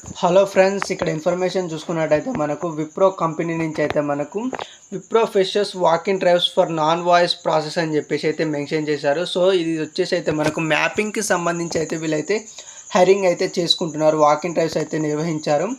Hello friends, ఇక్కడ information చూసుకున్నట్టయితే మనకు విప్రో కంపెనీ నుంచి అయితే మనకు Wipro freshers walking drives for non voice process అని చెప్పేసి అయితే మెన్షన్ చేశారు. సో ఇది వచ్చేసి అయితే మనకు మ్యాపింగ్కి సంబంధించి అయితే వీళ్ళైతే హైరింగ్ అయితే చేసుకుంటున్నారు. వాకింగ్ డ్రైవ్స్ అయితే నిర్వహించారు.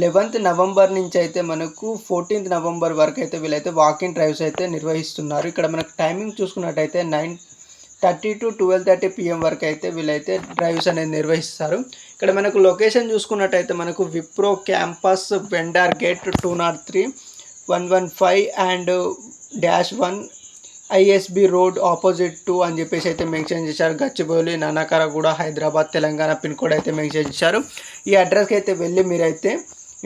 11th నవంబర్ నుంచి అయితే మనకు 14th నవంబర్ వరకు అయితే వీళ్ళైతే వాకింగ్ డ్రైవ్స్ అయితే నిర్వహిస్తున్నారు. ఇక్కడ మనకు టైమింగ్ చూసుకున్నట్టయితే 9:30 to 12:30 PM వరకు అయితే వీళ్ళైతే డ్రైవ్స్ అనేది నిర్వహిస్తారు. ఇక్కడ మనకు లొకేషన్ చూసుకున్నట్టయితే మనకు Wipro campus vendor gate 203 115 and -1 ISB road opposite 2 అని చెప్పేసి అయితే మెన్షన్ చేశారు. గచ్చిబౌలి, నానకరగూడ, హైదరాబాద్, తెలంగాణ పిన్ కోడ్ అయితే మెన్షన్ చేశారు. ఈ అడ్రస్కి అయితే వెళ్ళి మీరైతే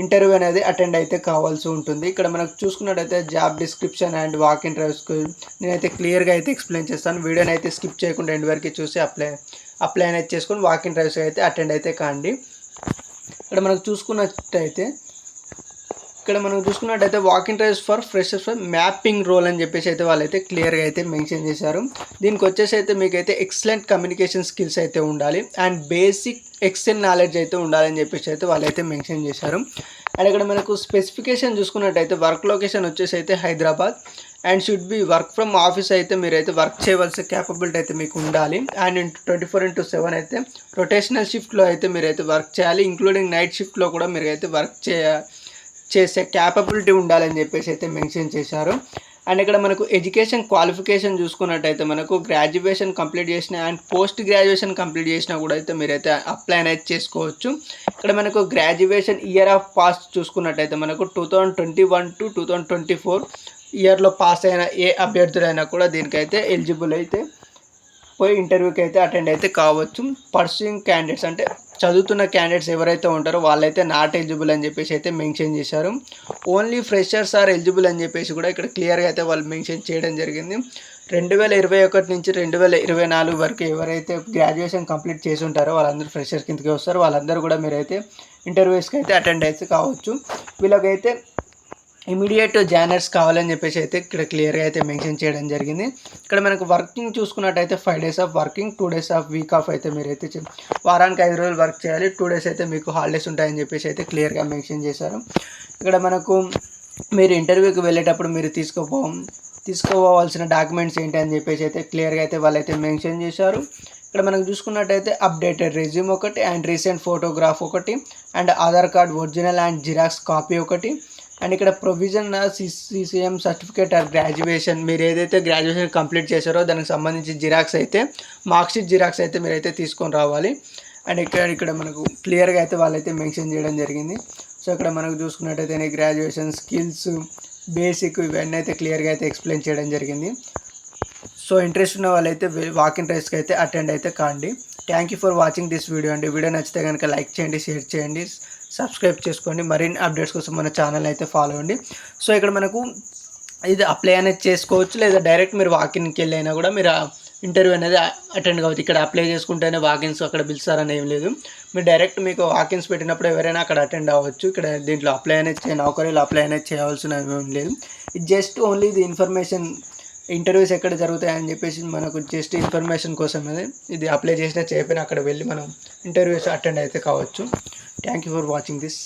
ఇంటర్వ్యూ అనేది అటెండ్ అయితే కావాల్సి ఉంటుంది. ఇక్కడ మనకు చూసుకున్నట్టయితే job description and walk in డ్రైవ్స్కి నేనైతే క్లియర్గా అయితే ఎక్స్ప్లెయిన్ చేస్తాను. వీడియోని అయితే స్కిప్ చేయకుండా ఎండ్ వరకు చూసి అప్లై అనేది చేసుకొని వాక్ ఇన్ డ్రైవ్స్ అయితే అటెండ్ అయితే కాండి. ఇక్కడ మనకు చూసుకున్నట్టయితే walk in drives for freshers for mapping role అని చెప్పేసి అయితే వాళ్ళైతే క్లియర్గా అయితే మెన్షన్ చేశారు. దీనికి వచ్చేసి అయితే మీకైతే ఎక్సలెంట్ కమ్యూనికేషన్ స్కిల్స్ అయితే ఉండాలి అండ్ బేసిక్ ఎక్సెల్ నాలెడ్జ్ అయితే ఉండాలని చెప్పేసి అయితే వాళ్ళైతే మెన్షన్ చేశారు. అండ్ ఇక్కడ మనకు స్పెసిఫికేషన్ చూసుకున్నట్టయితే వర్క్ లొకేషన్ వచ్చేసి అయితే Hyderabad and should be work from office అయితే మీరైతే వర్క్ చేయవలసిన క్యాపబిలిటీ అయితే మీకు ఉండాలి. అండ్ 24/7 అయితే రొటేషనల్ షిఫ్ట్లో అయితే మీరైతే వర్క్ చేయాలి. ఇంక్లూడింగ్ నైట్ షిఫ్ట్లో కూడా మీరైతే వర్క్ చేసే క్యాపబిలిటీ ఉండాలని చెప్పేసి అయితే మెన్షన్ చేశారు. అండ్ ఇక్కడ మనకు ఎడ్యుకేషన్ క్వాలిఫికేషన్ చూసుకున్నట్టయితే మనకు గ్రాడ్యుయేషన్ కంప్లీట్ చేసిన అండ్ పోస్ట్ గ్రాడ్యుయేషన్ కంప్లీట్ చేసినా కూడా అయితే మీరైతే అప్లై అనేది చేసుకోవచ్చు. ఇక్కడ మనకు గ్రాడ్యుయేషన్ ఇయర్ ఆఫ్ పాస్ చూసుకున్నట్టయితే మనకు 2021 to 2024 ఇయర్లో పాస్ అయిన ఏ అభ్యర్థులైనా కూడా దీనికైతే ఎలిజిబుల్ అయితే పోయి ఇంటర్వ్యూకి అయితే అటెండ్ అయితే కావచ్చు. పర్సూయింగ్ క్యాండిడేట్స్ అంటే చదువుతున్న క్యాండిడేట్స్ ఎవరైతే ఉంటారో వాళ్ళైతే నాట్ ఎలిజిబుల్ అని చెప్పేసి అయితే మెన్షన్ చేశారు. ఓన్లీ ఫ్రెషర్స్ ఆర్ ఎలిజిబుల్ అని చెప్పేసి కూడా ఇక్కడ క్లియర్గా అయితే వాళ్ళు మెన్షన్ చేయడం జరిగింది. 2021 నుంచి 2024 వరకు ఎవరైతే గ్రాడ్యుయేషన్ కంప్లీట్ చేసి ఉంటారో వాళ్ళందరూ ఫ్రెషర్ కిందకి వస్తారు. వాళ్ళందరూ కూడా మీరైతే ఇంటర్వ్యూస్కి అయితే అటెండ్ అయితే కావచ్చు. వీళ్ళకైతే ఇమీడియట్ జాయినర్స్ కావాలని చెప్పేసి అయితే ఇక్కడ క్లియర్గా అయితే మెన్షన్ చేయడం జరిగింది. ఇక్కడ మనకు వర్కింగ్ చూసుకున్నట్టయితే 5 days of working, 2 days of week off అయితే మీరైతే వారానికి 5 రోజులు వర్క్ చేయాలి. 2 days అయితే మీకు హాలిడేస్ ఉంటాయని చెప్పేసి అయితే క్లియర్గా మెన్షన్ చేశారు. ఇక్కడ మనకు మీరు ఇంటర్వ్యూకి వెళ్ళేటప్పుడు మీరు తీసుకోవాల్సిన డాక్యుమెంట్స్ ఏంటి అని చెప్పేసి అయితే క్లియర్గా అయితే వాళ్ళైతే మెన్షన్ చేశారు. ఇక్కడ మనకు చూసుకున్నట్టయితే అప్డేటెడ్ రెజ్యూమ్ ఒకటి అండ్ రీసెంట్ ఫోటోగ్రాఫ్ ఒకటి and Aadhaar card original and xerox copy ఒకటి అండ్ ఇక్కడ provision CCM certificate or graduation మీరు ఏదైతే గ్రాడ్యుయేషన్ కంప్లీట్ చేశారో దానికి సంబంధించి జిరాక్స్ అయితే మార్క్షీట్ జిరాక్స్ అయితే మీరైతే తీసుకొని రావాలి. అండ్ ఇక్కడ మనకు క్లియర్గా అయితే వాళ్ళైతే మెన్షన్ చేయడం జరిగింది. సో ఇక్కడ మనకు చూసుకున్నట్టయితే గ్రాడ్యుయేషన్ స్కిల్స్ బేసిక్ ఇవన్నీ అయితే క్లియర్గా అయితే ఎక్స్ప్లెయిన్ చేయడం జరిగింది. సో ఇంట్రెస్ట్ ఉన్న వాళ్ళైతే వాకింగ్ డ్రైవ్స్కి అయితే అటెండ్ అయితే కాండి. Thank you for watching this video అండి. వీడియో నచ్చితే కనుక లైక్ చేయండి, షేర్ చేయండి, సబ్స్క్రైబ్ చేసుకోండి. మరిన్ని అప్డేట్స్ కోసం మన ఛానల్ అయితే ఫాలో అవ్వండి. సో ఇక్కడ మనకు ఇది అప్లై అనేది చేసుకోవచ్చు, లేదా డైరెక్ట్ మీరు వాకిన్కి వెళ్ళి అయినా కూడా మీరు ఇంటర్వ్యూ అనేది అటెండ్ కావచ్చు. ఇక్కడ అప్లై చేసుకుంటేనే వాకిన్స్ అక్కడ పిలుస్తారని ఏం లేదు. మీరు డైరెక్ట్ మీకు వాకిన్స్ పెట్టినప్పుడు ఎవరైనా అక్కడ అటెండ్ అవ్వచ్చు. ఇక్కడ దీంట్లో అప్లై అనేది నౌకరీలో అప్లై అనేది చేయాల్సిన ఏం లేదు. ఇది జస్ట్ ఓన్లీ ఇది ఇన్ఫర్మేషన్, ఇంటర్వ్యూస్ ఎక్కడ జరుగుతాయని చెప్పేసి మనకు జస్ట్ ఇన్ఫర్మేషన్ కోసమే. ఇది అప్లై చేసినా చేయకపోయినా అక్కడ వెళ్ళి మనం ఇంటర్వ్యూస్ అటెండ్ అయితే కావచ్చు. Thank you for watching this.